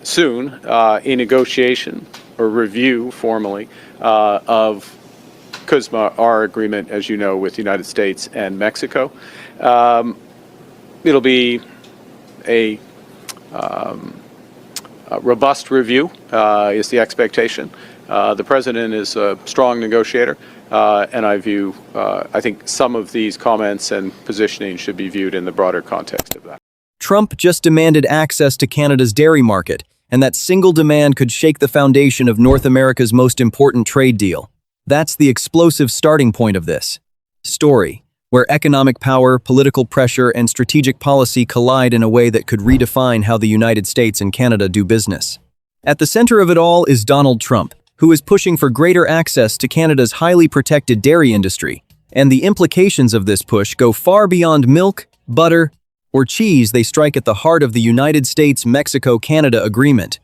soon a negotiation or review formally of CUSMA, our agreement, as you know, with the United States and Mexico. It'll be a robust review is the expectation. The president is a strong negotiator, and I think some of these comments and positioning should be viewed in the broader context of that. Trump just demanded access to Canada's dairy market, and that single demand could shake the foundation of North America's most important trade deal. That's the explosive starting point of this story, where economic power, political pressure, and strategic policy collide in a way that could redefine how the United States and Canada do business. At the center of it all is Donald Trump, who is pushing for greater access to Canada's highly protected dairy industry, and the implications of this push go far beyond milk, butter, or cheese. They strike at the heart of the United States-Mexico-Canada Agreement,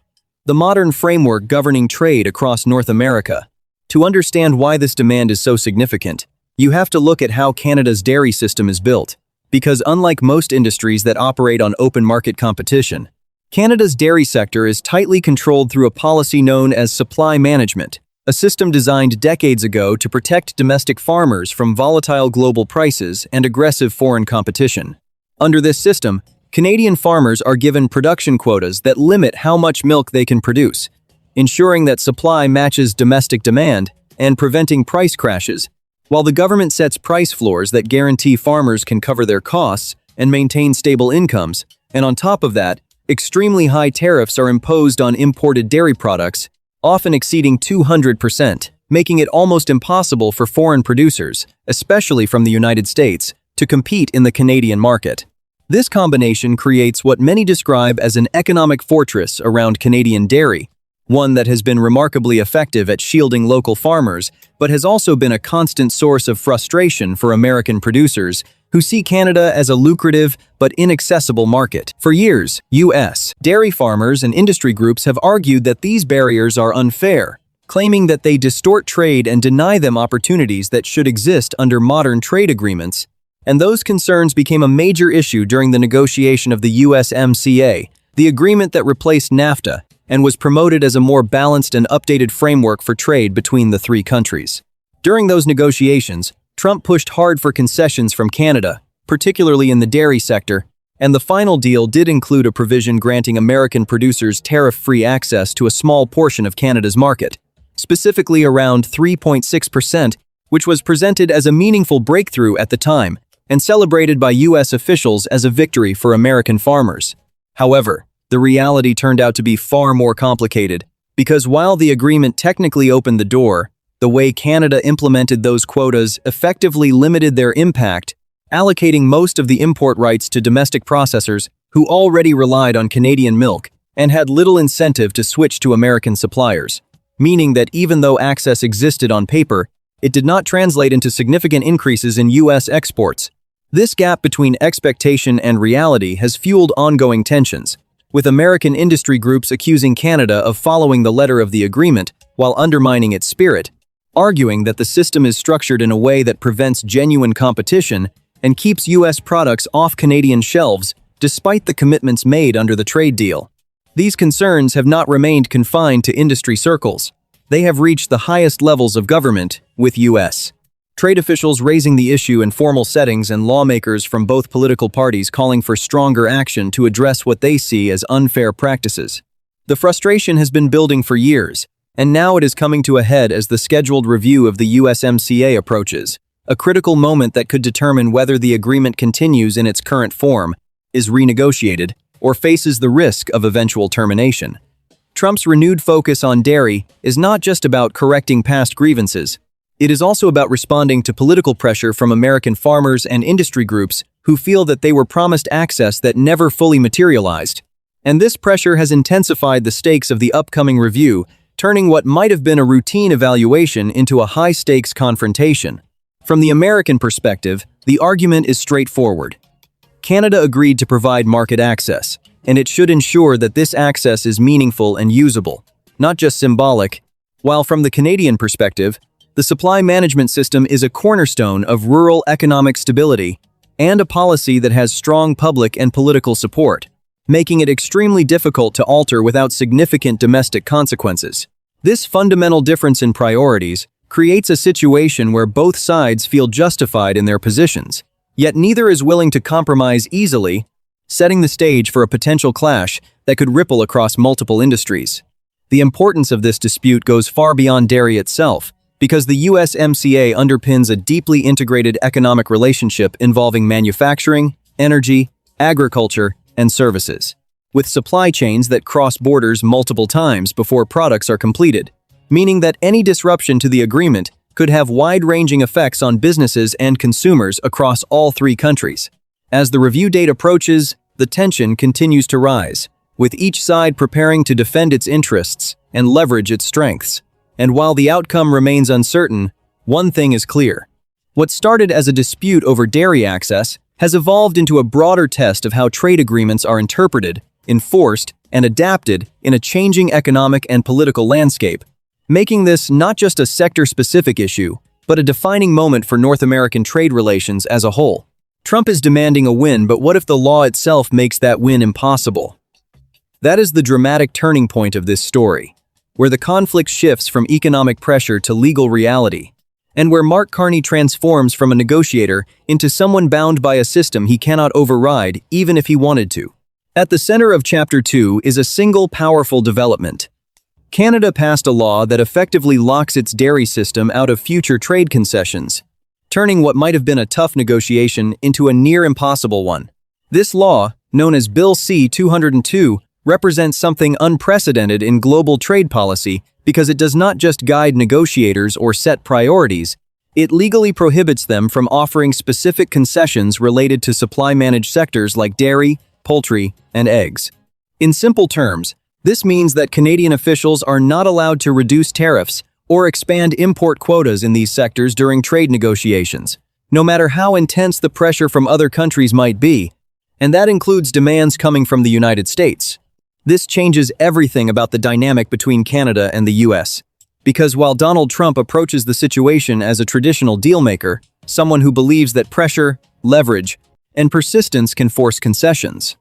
the modern framework governing trade across North America. To understand why this demand is so significant, you have to look at how Canada's dairy system is built, because unlike most industries that operate on open market competition, Canada's dairy sector is tightly controlled through a policy known as supply management, a system designed decades ago to protect domestic farmers from volatile global prices and aggressive foreign competition. Under this system, Canadian farmers are given production quotas that limit how much milk they can produce, ensuring that supply matches domestic demand and preventing price crashes, while the government sets price floors that guarantee farmers can cover their costs and maintain stable incomes. And on top of that, extremely high tariffs are imposed on imported dairy products, often exceeding 200%, making it almost impossible for foreign producers, especially from the United States, to compete in the Canadian market. This combination creates what many describe as an economic fortress around Canadian dairy, one that has been remarkably effective at shielding local farmers, but has also been a constant source of frustration for American producers who see Canada as a lucrative but inaccessible market. For years, U.S. dairy farmers and industry groups have argued that these barriers are unfair, claiming that they distort trade and deny them opportunities that should exist under modern trade agreements. And those concerns became a major issue during the negotiation of the USMCA, the agreement that replaced NAFTA and was promoted as a more balanced and updated framework for trade between the three countries. During those negotiations, Trump pushed hard for concessions from Canada, particularly in the dairy sector, and the final deal did include a provision granting American producers tariff-free access to a small portion of Canada's market, specifically around 3.6%, which was presented as a meaningful breakthrough at the time and celebrated by U.S. officials as a victory for American farmers. However, the reality turned out to be far more complicated, because while the agreement technically opened the door, the way Canada implemented those quotas effectively limited their impact, allocating most of the import rights to domestic processors who already relied on Canadian milk and had little incentive to switch to American suppliers, meaning that even though access existed on paper, it did not translate into significant increases in U.S. exports. This gap between expectation and reality has fueled ongoing tensions, with American industry groups accusing Canada of following the letter of the agreement while undermining its spirit, arguing that the system is structured in a way that prevents genuine competition and keeps U.S. products off Canadian shelves despite the commitments made under the trade deal. These concerns have not remained confined to industry circles. They have reached the highest levels of government, with U.S. trade officials raising the issue in formal settings and lawmakers from both political parties calling for stronger action to address what they see as unfair practices. The frustration has been building for years, and now it is coming to a head as the scheduled review of the USMCA approaches, a critical moment that could determine whether the agreement continues in its current form, is renegotiated, or faces the risk of eventual termination. Trump's renewed focus on dairy is not just about correcting past grievances. It is also about responding to political pressure from American farmers and industry groups who feel that they were promised access that never fully materialized. And this pressure has intensified the stakes of the upcoming review, turning what might have been a routine evaluation into a high-stakes confrontation. From the American perspective, the argument is straightforward. Canada agreed to provide market access, and it should ensure that this access is meaningful and usable, not just symbolic. While from the Canadian perspective, the supply management system is a cornerstone of rural economic stability and a policy that has strong public and political support. making it extremely difficult to alter without significant domestic consequences. This fundamental difference in priorities creates a situation where both sides feel justified in their positions, yet neither is willing to compromise easily, setting the stage for a potential clash that could ripple across multiple industries. The importance of this dispute goes far beyond dairy itself, because the USMCA underpins a deeply integrated economic relationship involving manufacturing, energy, agriculture, and services, with supply chains that cross borders multiple times before products are completed, meaning that any disruption to the agreement could have wide-ranging effects on businesses and consumers across all three countries. As the review date approaches, the tension continues to rise, with each side preparing to defend its interests and leverage its strengths. And while the outcome remains uncertain, one thing is clear. What started as a dispute over dairy access has evolved into a broader test of how trade agreements are interpreted, enforced, and adapted in a changing economic and political landscape, making this not just a sector-specific issue, but a defining moment for North American trade relations as a whole. Trump is demanding a win, but what if the law itself makes that win impossible? That is the dramatic turning point of this story, where the conflict shifts from economic pressure to legal reality, and where Mark Carney transforms from a negotiator into someone bound by a system he cannot override even if he wanted to. At the center of Chapter 2 is a single powerful development. Canada passed a law that effectively locks its dairy system out of future trade concessions, turning what might have been a tough negotiation into a near-impossible one. This law, known as Bill C-202, represents something unprecedented in global trade policy because it does not just guide negotiators or set priorities, it legally prohibits them from offering specific concessions related to supply-managed sectors like dairy, poultry, and eggs. In simple terms, this means that Canadian officials are not allowed to reduce tariffs or expand import quotas in these sectors during trade negotiations, no matter how intense the pressure from other countries might be, and that includes demands coming from the United States. This changes everything about the dynamic between Canada and the US, because while Donald Trump approaches the situation as a traditional dealmaker, someone who believes that pressure, leverage, and persistence can force concessions,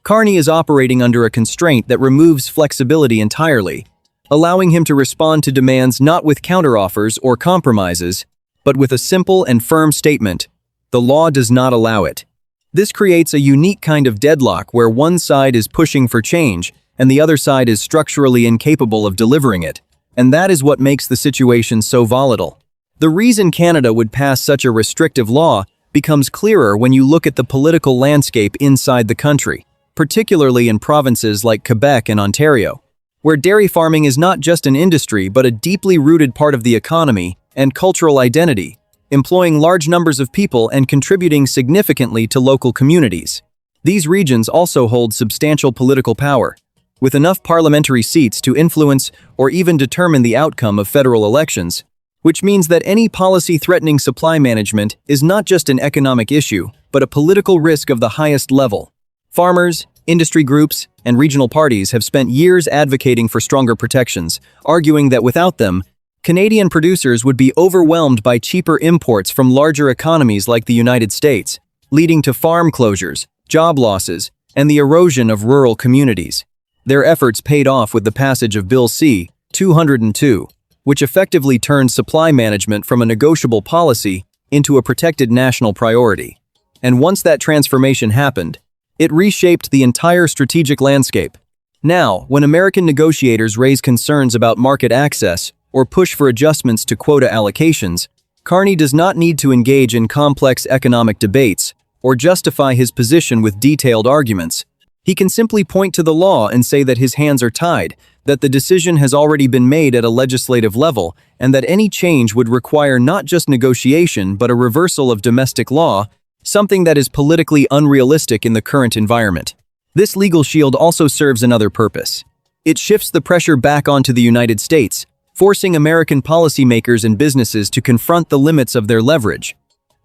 Carney is operating under a constraint that removes flexibility entirely, allowing him to respond to demands not with counteroffers or compromises, but with a simple and firm statement: the law does not allow it. This creates a unique kind of deadlock where one side is pushing for change and the other side is structurally incapable of delivering it, and that is what makes the situation so volatile. The reason Canada would pass such a restrictive law becomes clearer when you look at the political landscape inside the country, particularly in provinces like Quebec and Ontario, where dairy farming is not just an industry but a deeply rooted part of the economy and cultural identity, employing large numbers of people and contributing significantly to local communities. These regions also hold substantial political power, with enough parliamentary seats to influence or even determine the outcome of federal elections, which means that any policy threatening supply management is not just an economic issue, but a political risk of the highest level. Farmers, industry groups, and regional parties have spent years advocating for stronger protections, arguing that without them, Canadian producers would be overwhelmed by cheaper imports from larger economies like the United States, leading to farm closures, job losses, and the erosion of rural communities. Their efforts paid off with the passage of Bill C-202, which effectively turned supply management from a negotiable policy into a protected national priority. And once that transformation happened, it reshaped the entire strategic landscape. Now, when American negotiators raise concerns about market access or push for adjustments to quota allocations, Carney does not need to engage in complex economic debates or justify his position with detailed arguments. He can simply point to the law and say that his hands are tied, that the decision has already been made at a legislative level, and that any change would require not just negotiation but a reversal of domestic law, something that is politically unrealistic in the current environment. This legal shield also serves another purpose. It shifts the pressure back onto the United States, forcing American policymakers and businesses to confront the limits of their leverage.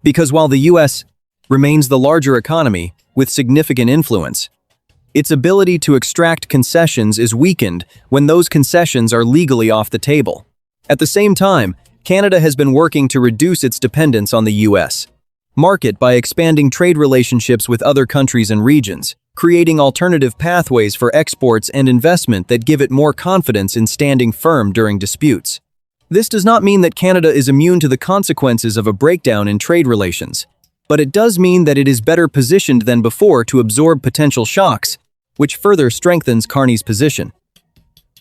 Because while the U.S. remains the larger economy with significant influence, its ability to extract concessions is weakened when those concessions are legally off the table. At the same time, Canada has been working to reduce its dependence on the U.S. market by expanding trade relationships with other countries and regions, creating alternative pathways for exports and investment that give it more confidence in standing firm during disputes. This does not mean that Canada is immune to the consequences of a breakdown in trade relations, but it does mean that it is better positioned than before to absorb potential shocks, which further strengthens Carney's position.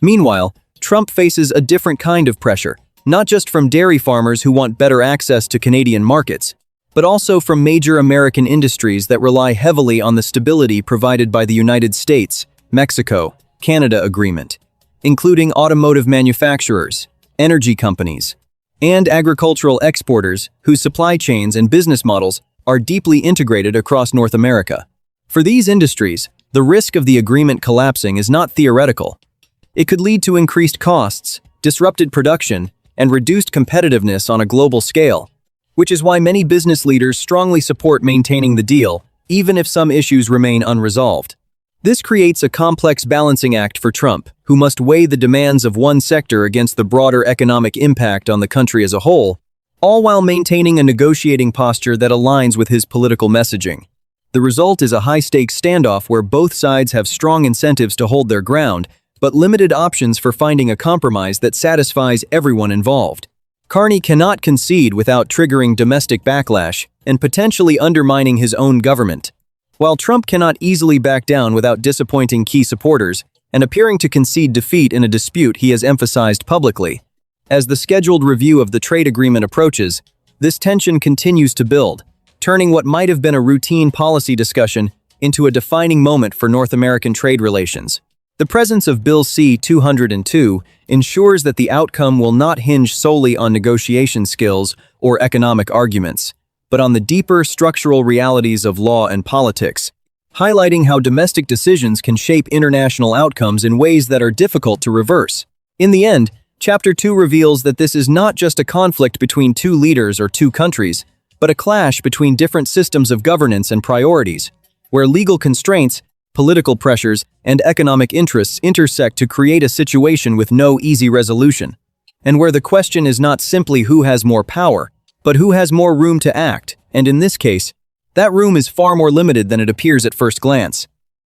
Meanwhile, Trump faces a different kind of pressure, not just from dairy farmers who want better access to Canadian markets, but also from major American industries that rely heavily on the stability provided by the United States, Mexico, Canada agreement, including automotive manufacturers, energy companies, and agricultural exporters whose supply chains and business models are deeply integrated across North America. For these industries, the risk of the agreement collapsing is not theoretical. It could lead to increased costs, disrupted production, and reduced competitiveness on a global scale, which is why many business leaders strongly support maintaining the deal, even if some issues remain unresolved. This creates a complex balancing act for Trump, who must weigh the demands of one sector against the broader economic impact on the country as a whole, all while maintaining a negotiating posture that aligns with his political messaging. The result is a high-stakes standoff where both sides have strong incentives to hold their ground, but limited options for finding a compromise that satisfies everyone involved. Carney cannot concede without triggering domestic backlash and potentially undermining his own government, while Trump cannot easily back down without disappointing key supporters and appearing to concede defeat in a dispute he has emphasized publicly. As the scheduled review of the trade agreement approaches, this tension continues to build, turning what might have been a routine policy discussion into a defining moment for North American trade relations. The presence of Bill C-202 ensures that the outcome will not hinge solely on negotiation skills or economic arguments, but on the deeper structural realities of law and politics, highlighting how domestic decisions can shape international outcomes in ways that are difficult to reverse. In the end, Chapter 2 reveals that this is not just a conflict between two leaders or two countries, but a clash between different systems of governance and priorities, where legal constraints, political pressures, and economic interests intersect to create a situation with no easy resolution, and where the question is not simply who has more power, but who has more room to act, and in this case, that room is far more limited than it appears at first glance.